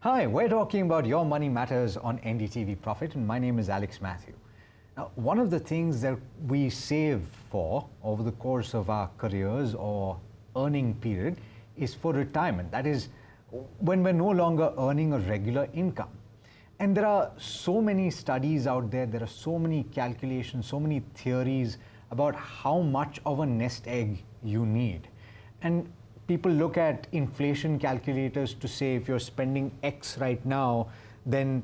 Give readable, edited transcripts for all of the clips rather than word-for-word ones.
Hi, we're talking about Your Money Matters on NDTV Profit, and my name is Alex Matthew. Now, one of the things that we save for over the course of our careers or earning period is for retirement. That is, when we're no longer earning a regular income. And there are so many studies out there, there are so many calculations, so many theories about how much of a nest egg you need. And people look at inflation calculators to say if you're spending X right now, then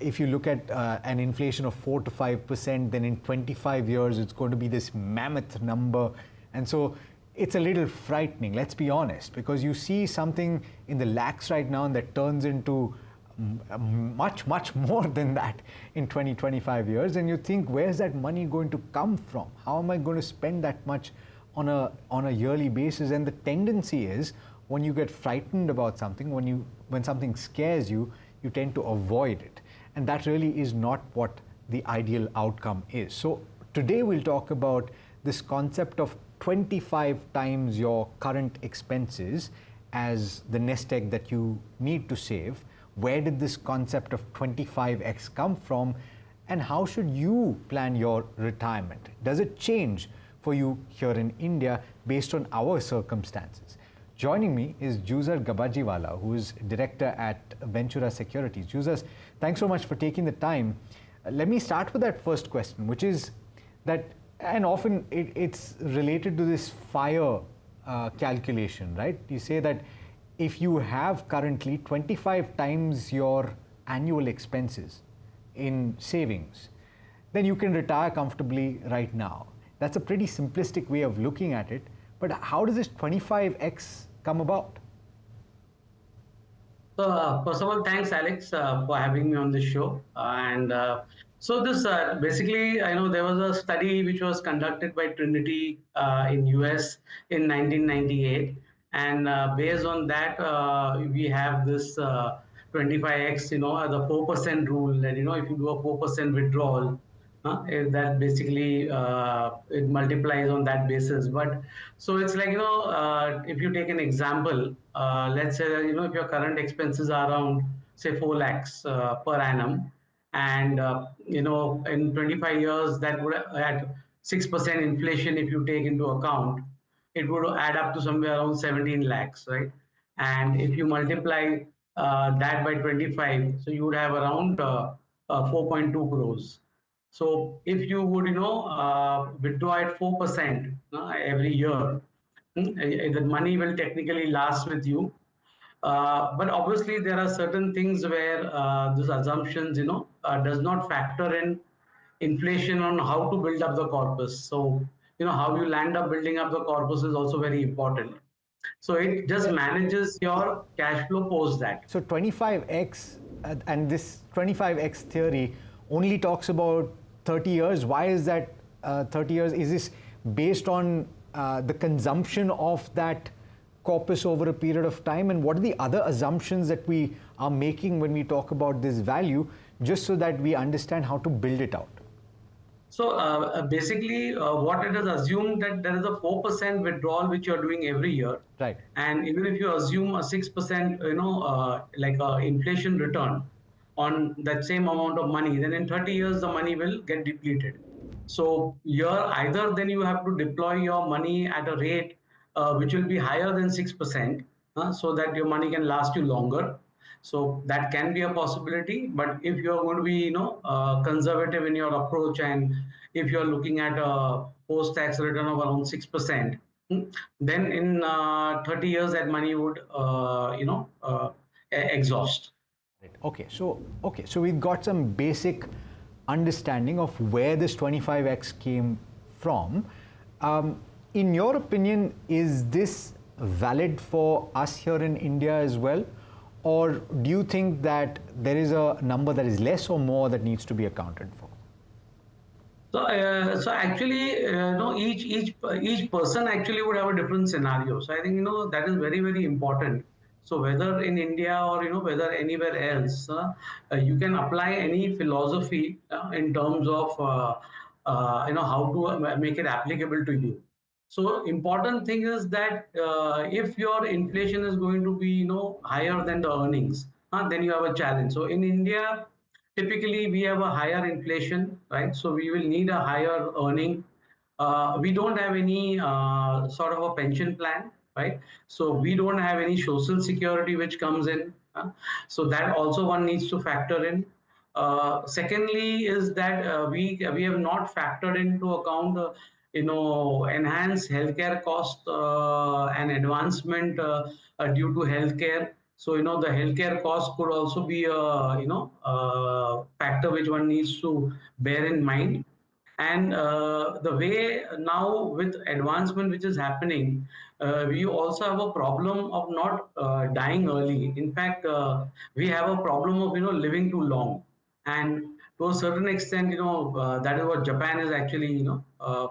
if you look at an inflation of 4 to 5%, then in 25 years it's going to be this mammoth number. And so it's a little frightening, let's be honest, because you see something in the lakhs right now and that turns into much more than that in 25 years, and you think, where's that money going to come from? How am I going to spend that much on a yearly basis? And the tendency is, when you get frightened about something, when something scares you, you tend to avoid it, and that really is not what the ideal outcome is. So today we'll talk about this concept of 25 times your current expenses as the nest egg that you need to save. Where did this concept of 25x come from, and how should you plan your retirement? Does it change for you here in India based on our circumstances? Joining me is Juzer Gabajiwala, who is director at Ventura Securities. Juzer, thanks so much for taking the time. Let me start with that first question, which is that, and often it's related to this FIRE calculation, right? You say that if you have currently 25 times your annual expenses in savings, then you can retire comfortably right now. That's a pretty simplistic way of looking at it, but how does this 25x come about? So, first of all, thanks, Alex, for having me on this show. So this basically, I know there was a study which was conducted by Trinity in US in 1998, and based on that, we have this 25x, the 4% rule. That if you do a 4% withdrawal, that basically it multiplies on that basis. But so it's like if you take an example, let's say that if your current expenses are around say 4 lakhs per annum, and in 25 years that would at 6% inflation if you take into account, it would add up to somewhere around 17 lakhs, right? And if you multiply that by 25, so you would have around 4.2 crores. So if you would, withdraw at 4% every year, the money will technically last with you. But obviously, there are certain things where those assumptions, does not factor in inflation on how to build up the corpus. So, how you land up building up the corpus is also very important. So it just manages your cash flow post that. So 25x and this 25x theory only talks about 30 years. Why is that 30 years? Is this based on the consumption of that corpus over a period of time? And what are the other assumptions that we are making when we talk about this value, just so that we understand how to build it out? So basically, what it is assumed that there is a 4% withdrawal which you are doing every year, Right. and even if you assume a 6%, like a inflation return on that same amount of money, then in 30 years the money will get depleted. So you're either then you have to deploy your money at a rate which will be higher than 6%, so that your money can last you longer. So that can be a possibility. But if you're going to be, conservative in your approach, and if you're looking at a post-tax return of around 6%, then in 30 years that money would, exhaust. Okay, so we've got some basic understanding of where this 25x came from. In your opinion, is this valid for us here in India as well? Or do you think that there is a number that is less or more that needs to be accounted for? So actually, each person actually would have a different scenario. So I think that is very very important. So whether in India or whether anywhere else, you can apply any philosophy in terms of how to make it applicable to you. So important thing is that if your inflation is going to be higher than the earnings, then you have a challenge. So in India, typically we have a higher inflation, right? So we will need a higher earning. We don't have any sort of a pension plan, right? So we don't have any social security which comes in. So that also one needs to factor in. Secondly, is that we have not factored into account, enhanced healthcare cost and advancement due to healthcare. So the healthcare cost could also be a factor which one needs to bear in mind. And the way now with advancement which is happening, we also have a problem of not dying early. In fact, we have a problem of living too long, and to a certain extent, that is what Japan is actually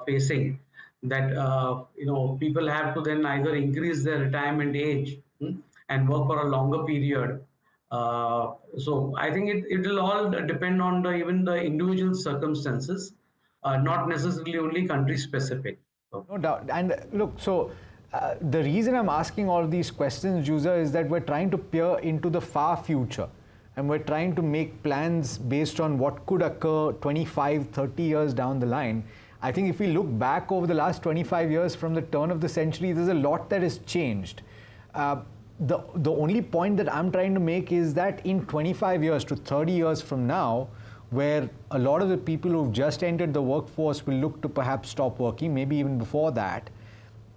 facing. That people have to then either increase their retirement age, and work for a longer period. So I think it will all depend on even the individual circumstances, not necessarily only country specific. So, No doubt. And look, so the reason I'm asking all these questions, Juzer, is that we're trying to peer into the far future. And we're trying to make plans based on what could occur 25, 30 years down the line. I think if we look back over the last 25 years from the turn of the century, there's a lot that has changed. The only point that I'm trying to make is that in 25 years to 30 years from now, where a lot of the people who've just entered the workforce will look to perhaps stop working, maybe even before that,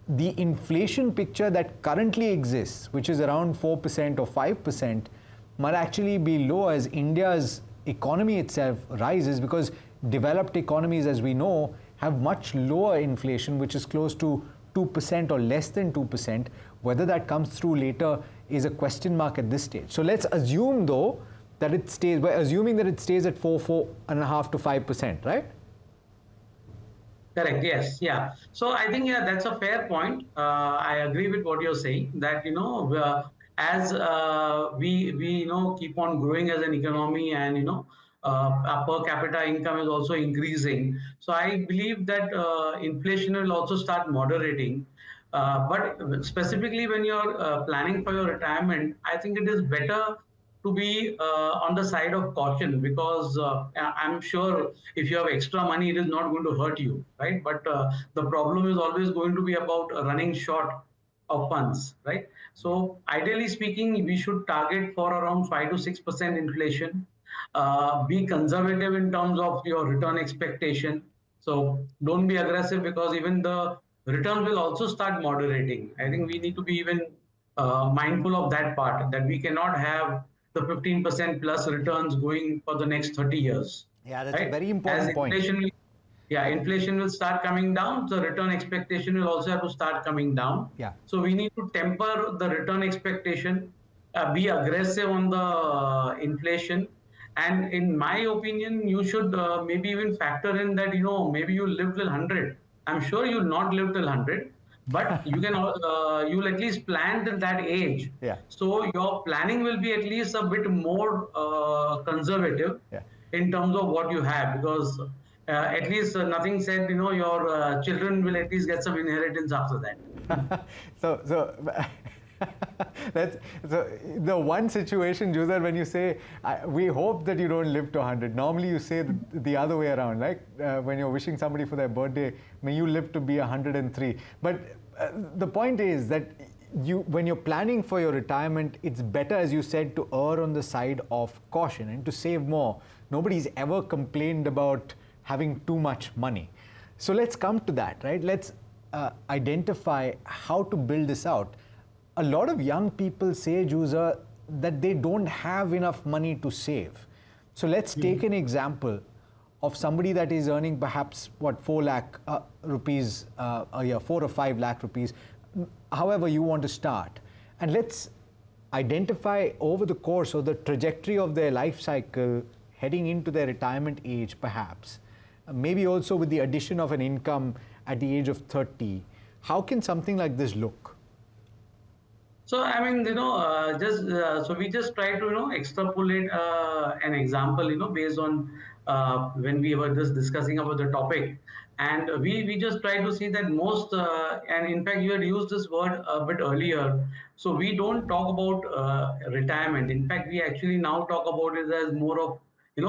the inflation picture that currently exists, which is around 4% or 5%, might actually be low as India's economy itself rises, because developed economies, as we know, have much lower inflation, which is close to 2% or less than 2%. Whether that comes through later is a question mark at this stage. So let's assume, though, that it stays, we're assuming that it stays at 4.5 to 5%, right? correct. Yes. Yeah. So I think, yeah, that's a fair point. I agree with what you're saying, that as we keep on growing as an economy, and our per capita income is also increasing. So I believe that inflation will also start moderating. But specifically when you're planning for your retirement, I think it is better to be on the side of caution, because I'm sure if you have extra money, it is not going to hurt you, right? But the problem is always going to be about running short of funds, right? So ideally speaking, we should target for around 5 to 6% inflation. Be conservative in terms of your return expectation. So don't be aggressive, because even the returns will also start moderating. I think we need to be even mindful of that part, that we cannot have the 15% plus returns going for the next 30 years, Yeah, that's a right? very As important point. inflation, yeah, inflation will start coming down, the return expectation will also have to start coming down. Yeah. So we need to temper the return expectation, be aggressive on the inflation. And in my opinion, you should maybe even factor in that, maybe you live till 100. I'm sure you'll not live till 100, but you'll at least plan till that age. Yeah. So your planning will be at least a bit more conservative Yeah. in terms of what you have, because at least nothing said, your children will at least get some inheritance after that. So that's so the one situation, Juzer, when you say we hope that you don't live to 100. Normally you say the other way around, like when you're wishing somebody for their birthday, may you live to be 103. But the point is that when you're planning for your retirement, it's better, as you said, to err on the side of caution and to save more. Nobody's ever complained about having too much money. So let's come to that, right? Let's identify how to build this out. A lot of young people say, Juzer, that they don't have enough money to save. So let's take an example of somebody that is earning perhaps, 4 lakh rupees a year, 4 or 5 lakh rupees, however you want to start. And let's identify over the course or the trajectory of their life cycle heading into their retirement age, perhaps, maybe also with the addition of an income at the age of 30. How can something like this look? So I mean, so we just try to extrapolate an example, based on when we were just discussing about the topic, And we just try to see that most, and in fact you had used this word a bit earlier. So we don't talk about retirement. In fact, we actually now talk about it as more of,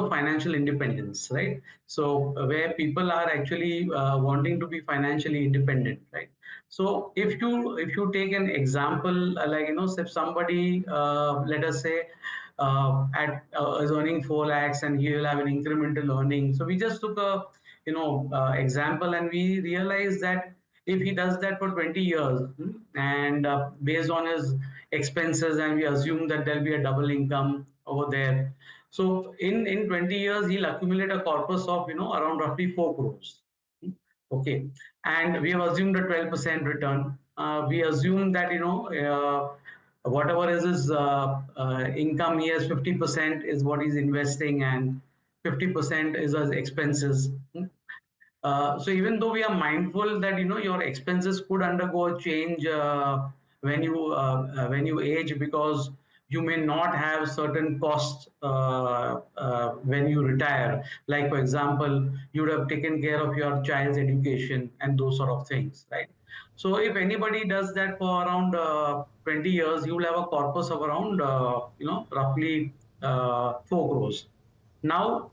financial independence, right? So where people are actually wanting to be financially independent, right? So if you take an example, like, if somebody, let us say, is earning 4 lakhs and he will have an incremental earning. So we just took a, example, and we realized that if he does that for 20 years, and based on his expenses, and we assume that there'll be a double income over there. So in 20 years, he'll accumulate a corpus of, around roughly 4 crores. Okay. And we have assumed a 12% return. We assume that, whatever is his income, he has 50% is what he's investing, and 50% is his expenses. So even though we are mindful that, your expenses could undergo a change when you age, because you may not have certain costs when you retire. Like, for example, you would have taken care of your child's education and those sort of things, right? So if anybody does that for around 20 years, you will have a corpus of around, roughly 4 crores. Now,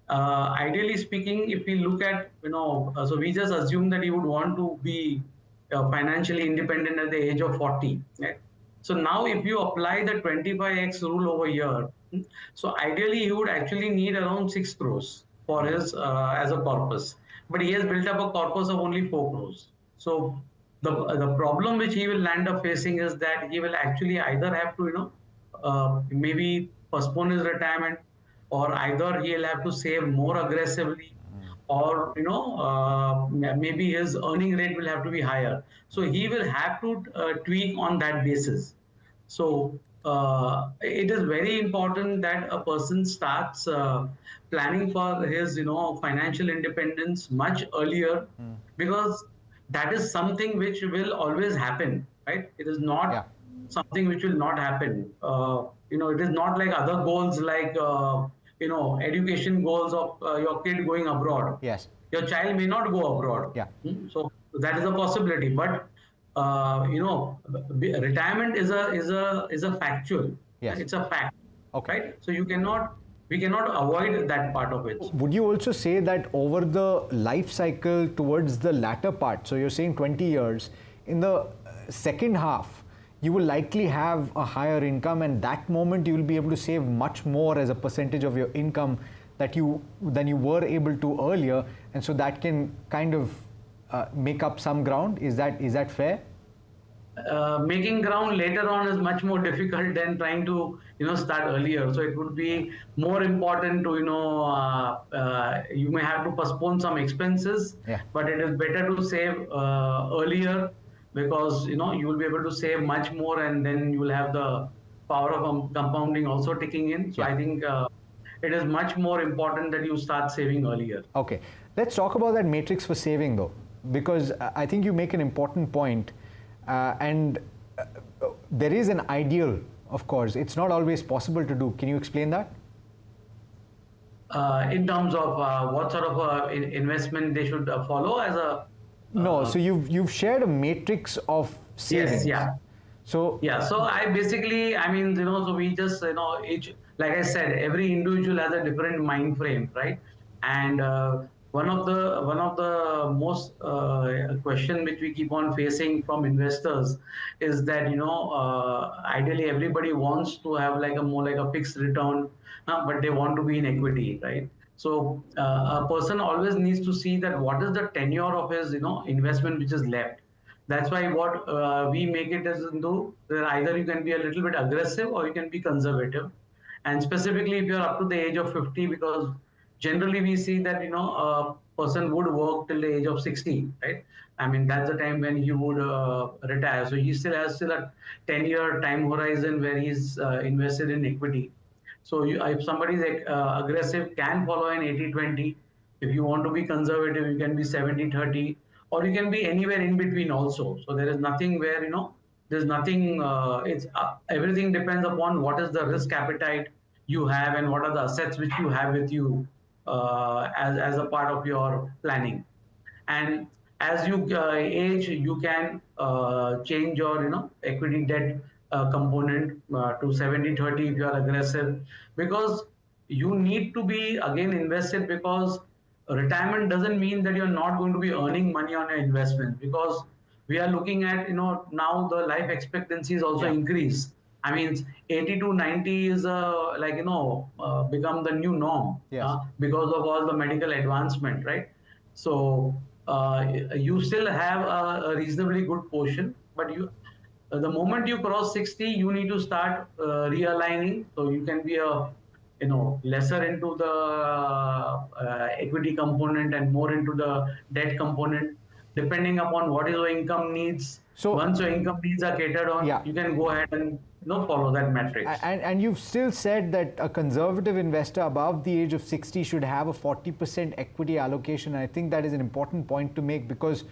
ideally speaking, if we look at, so we just assume that he would want to be financially independent at the age of 40, right? So now if you apply the 25x rule over here, so ideally he would actually need around 6 crores for his as a corpus, but he has built up a corpus of only 4 crores. So the problem which he will land up facing is that he will actually either have to, maybe postpone his retirement, or either he'll have to save more aggressively, or, maybe his earning rate will have to be higher. So he will have to tweak on that basis. So it is very important that a person starts planning for his, financial independence much earlier, because that is something which will always happen, right? It is Yeah. not something which will not happen. It is not like other goals, like, education goals of your kid going abroad. Yes. Your child may not go abroad. Yeah. So that is a possibility. But retirement is a factual. Yes. It's a fact, Okay. right? So we cannot avoid that part of it. Would you also say that over the life cycle towards the latter part, so you're saying 20 years, in the second half, you will likely have a higher income, and that moment you will be able to save much more as a percentage of your income than you were able to earlier, and so that can kind of make up some ground. Is that fair? Making ground later on is much more difficult than trying to, start earlier. So it would be more important to, you may have to postpone some expenses, Yeah. but it is better to save earlier, because, you will be able to save much more, and then you will have the power of compounding also ticking in. So Yeah. I think it is much more important that you start saving earlier. Okay, let's talk about that matrix for saving though, because I think you make an important point, and there is an ideal, of course. It's not always possible to do. Can you explain that? In terms of what sort of investment they should follow as a. No, so you've shared a matrix of savings. Yes, yeah. So Yeah, so I mean, so we just, each, like I said, every individual has a different mind frame, right? And one of the most question which we keep on facing from investors is that, ideally everybody wants to have like a more like a fixed return, but they want to be in equity, right? So a person always needs to see that what is the tenure of his, investment which is left. That's why what we make it as into, either you can be a little bit aggressive or you can be conservative. And specifically, if you're up to the age of 50, because generally we see that, a person would work till the age of 60, right? I mean, that's the time when he would retire. So he still has a 10-year time horizon where he's invested in equity. So if somebody is aggressive, can follow an 80-20. If you want to be conservative, you can be 70-30, or you can be anywhere in between also. So there is nothing where, there's nothing, it's everything depends upon what is the risk appetite you have, and what are the assets which you have with you as a part of your planning. and as you age, you can change your equity debt component to 70/30 if you are aggressive, because you need to be again invested, because retirement doesn't mean that you're not going to be earning money on your investment, because we are looking at now the life expectancy is also Yeah. increased. I mean, 80 to 90 is become the new norm Yes. because of all the medical advancement, right? So you still have a reasonably good portion, but the moment you cross 60, you need to start realigning. So you can be a lesser into the equity component and more into the debt component, depending upon what is your income needs. So Once your income needs are catered on, yeah. you can go ahead and follow that matrix. And you've still said that a conservative investor above the age of 60 should have a 40% equity allocation. I think that is an important point to make, because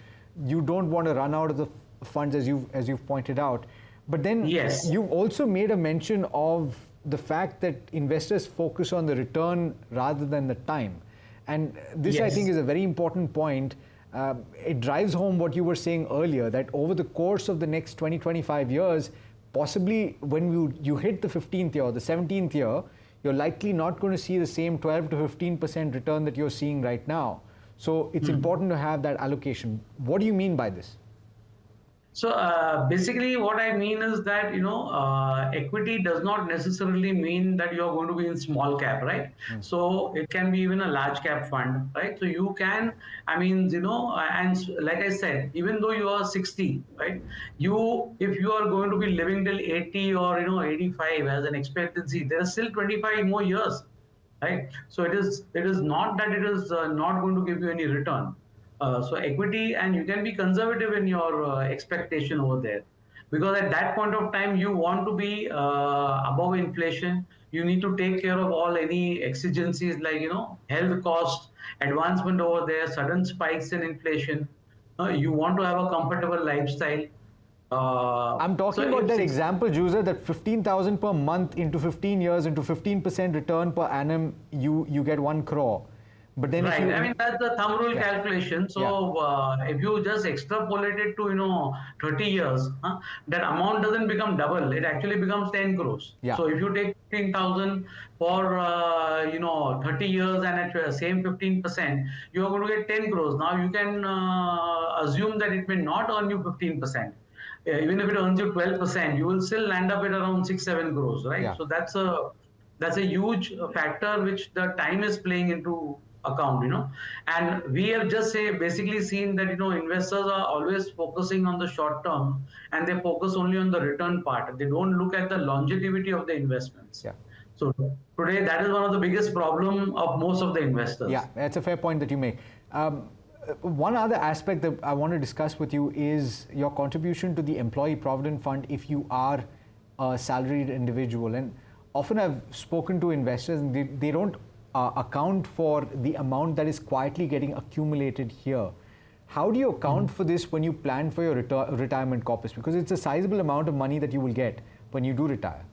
you don't want to run out of the funds, as you've pointed out. But then Yes. you've also made a mention of the fact that investors focus on the return rather than the time. And this, I Yes. think, is a very important point. It drives home what you were saying earlier, that over the course of the next 20, 25 years, possibly when you hit the 15th year or the 17th year, you're likely not going to see the same 12 to 15% return that you're seeing right now. So it's important to have that allocation. What do you mean by this? So basically, what I mean is that equity does not necessarily mean that you are going to be in small cap, right? So it can be even a large cap fund, right? So you can, I mean, and like I said, even though you are 60, right? If you are going to be living till 80 or 85 as an expectancy, there are still 25 more years, right? So it is not that it is not going to give you any return. So equity, and you can be conservative in your expectation over there, because at that point of time you want to be above inflation. You need to take care of all any exigencies like health costs, advancement over there, sudden spikes in inflation. You want to have a comfortable lifestyle. I'm So talking about if that example, Juzer, that 15,000 per month into 15 years into 15% return per annum, you get 1 crore. But then Right. if you... I mean, that's the thumb rule Yeah. calculation. Yeah. So if you just extrapolate it to 30 years, that amount doesn't become double. It actually becomes 10 crores. Yeah. So if you take 15,000 for 30 years and at same 15%, you are going to get 10 crores. Now you can assume that it may not earn you 15%. Even if it earns you 12%, you will still land up at around 6-7 crores, right? Yeah. So that's a huge factor which the time is playing into account, and we have just basically seen that investors are always focusing on the short term, and they focus only on the return part. They don't look at the longevity of the investments. Yeah. So today that is one of the biggest problem of most of the investors. Yeah, that's a fair point that you make. One other aspect that I want to discuss with you is your contribution to the Employee Provident Fund if you are a salaried individual. And often I've spoken to investors and they don't account for the amount that is quietly getting accumulated here. How do you account for this when you plan for your retirement corpus? Because it's a sizable amount of money that you will get when you do retire.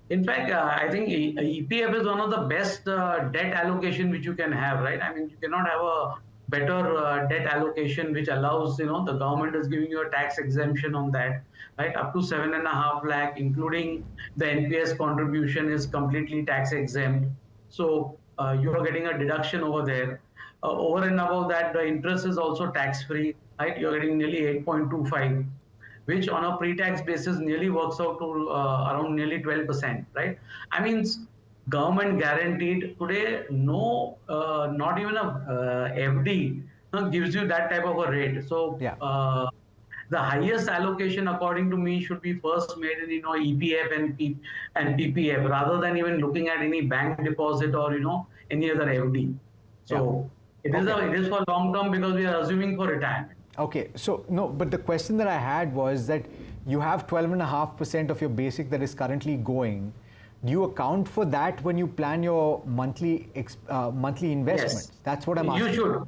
In fact, I think EPF is one of the best debt allocation which you can have, right? I mean, you cannot have a better debt allocation which allows, the government is giving you a tax exemption on that, right? Up to 7.5 lakh, including the NPS contribution, is completely tax exempt. So you are getting a deduction over there. Over and above that, the interest is also tax free, right? You're getting nearly 8.25, which on a pre-tax basis nearly works out to around nearly 12%, right? I mean, government guaranteed today, no, not even a FD gives you that type of a rate. So Yeah. the highest allocation, according to me, should be first made in EPF and PPF, rather than even looking at any bank deposit or any other FD. So Yeah. it is for long term, because we are assuming for retirement. Okay, so no, but the question that I had was that you have 12.5% of your basic that is currently going. Do you account for that when you plan your monthly investments? Yes. That's what I'm asking. You should.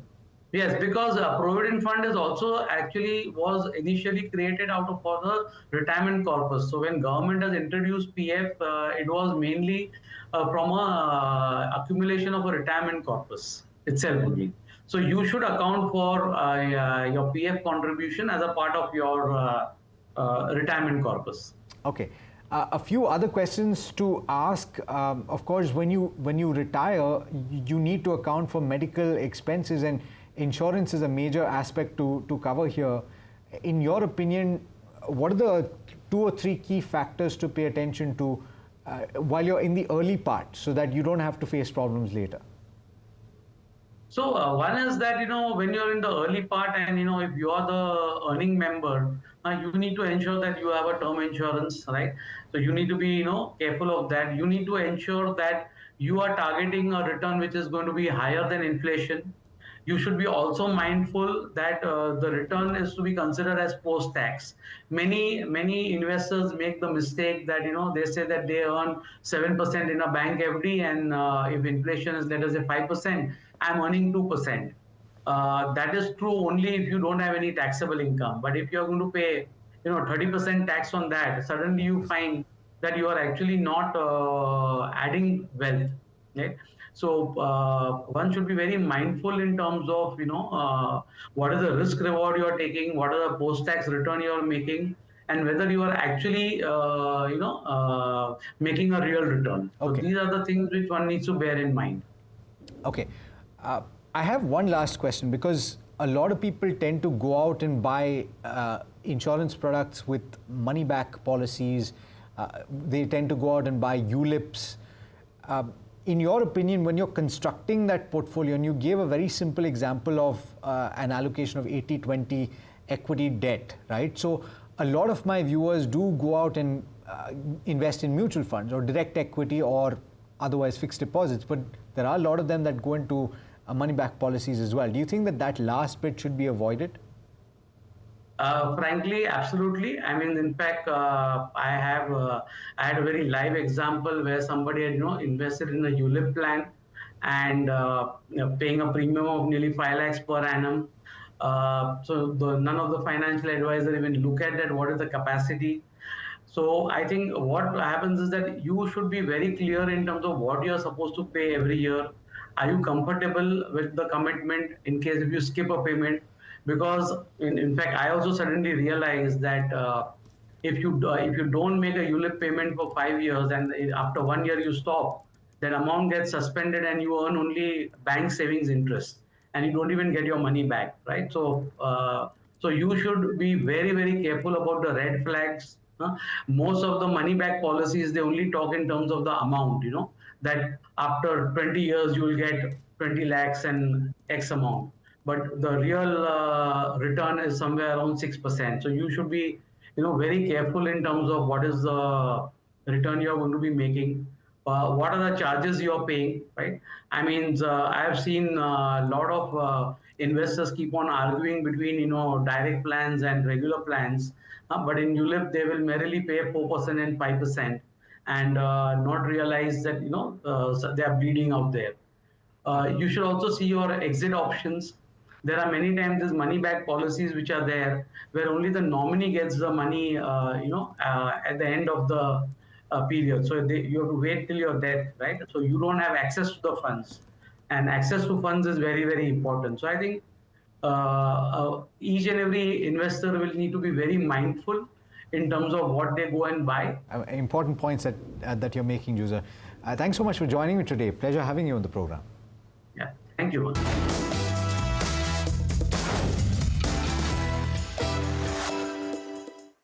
Yes, because Provident Fund is also actually was initially created out of for the retirement corpus. So when government has introduced PF, it was mainly from a accumulation of a retirement corpus itself only. So you should account for your PF contribution as a part of your retirement corpus. Okay. A few other questions to ask. Of course, when you retire, you need to account for medical expenses, and insurance is a major aspect to cover here. In your opinion, what are the 2 or 3 key factors to pay attention to while you're in the early part, so that you don't have to face problems later? So one is that, when you're in the early part and, if you are the earning member, you need to ensure that you have a term insurance, right? So you need to be, careful of that. You need to ensure that you are targeting a return which is going to be higher than inflation. You should be also mindful that the return is to be considered as post-tax. Many investors make the mistake that, they say that they earn 7% in a bank FD, and if inflation is, let us say, 5%, I'm earning 2%. That is true only if you don't have any taxable income. But if you're going to pay, 30% tax on that, suddenly you find that you are actually not adding wealth. Right? So one should be very mindful in terms of, what is the risk reward you are taking, what are the post-tax return you are making, and whether you are actually, making a real return. So Okay. these are the things which one needs to bear in mind. Okay. Uh, I have one last question, because a lot of people tend to go out and buy insurance products with money back policies. They tend to go out and buy ULIPs. In your opinion, when you're constructing that portfolio, and you gave a very simple example of an allocation of 80-20 equity debt, right? So a lot of my viewers do go out and invest in mutual funds or direct equity or otherwise fixed deposits, but there are a lot of them that go into money back policies as well. Do you think that that last bit should be avoided? Frankly, absolutely. I mean, in fact, I had a very live example where somebody had, invested in a ULIP plan and, paying a premium of nearly 5 lakhs per annum. So none of the financial advisor even look at that. What is the capacity? So I think what happens is that you should be very clear in terms of what you're supposed to pay every year. Are you comfortable with the commitment in case if you skip a payment? Because in fact, I also suddenly realized that if you don't make a ULIP payment for 5 years and after 1 year you stop, that amount gets suspended and you earn only bank savings interest, and you don't even get your money back, right? So you should be very, very careful about the red flags. Most of the money back policies, they only talk in terms of the amount, that after 20 years you will get 20 lakhs and X amount. But the real return is somewhere around 6%. So you should be, very careful in terms of what is the return you're going to be making. What are the charges you're paying, right? I mean, I have seen a lot of investors keep on arguing between, direct plans and regular plans. But in ULIP, they will merely pay 4% and 5% and not realize that, so they are bleeding out there. You should also see your exit options. There are many times these money back policies which are there where only the nominee gets the money, at the end of the period. So you have to wait till your death, right? So you don't have access to the funds, and access to funds is very, very important. So I think each and every investor will need to be very mindful in terms of what they go and buy. Important points that you're making, Juzer. Thanks so much for joining me today. Pleasure having you on the program. Yeah, thank you.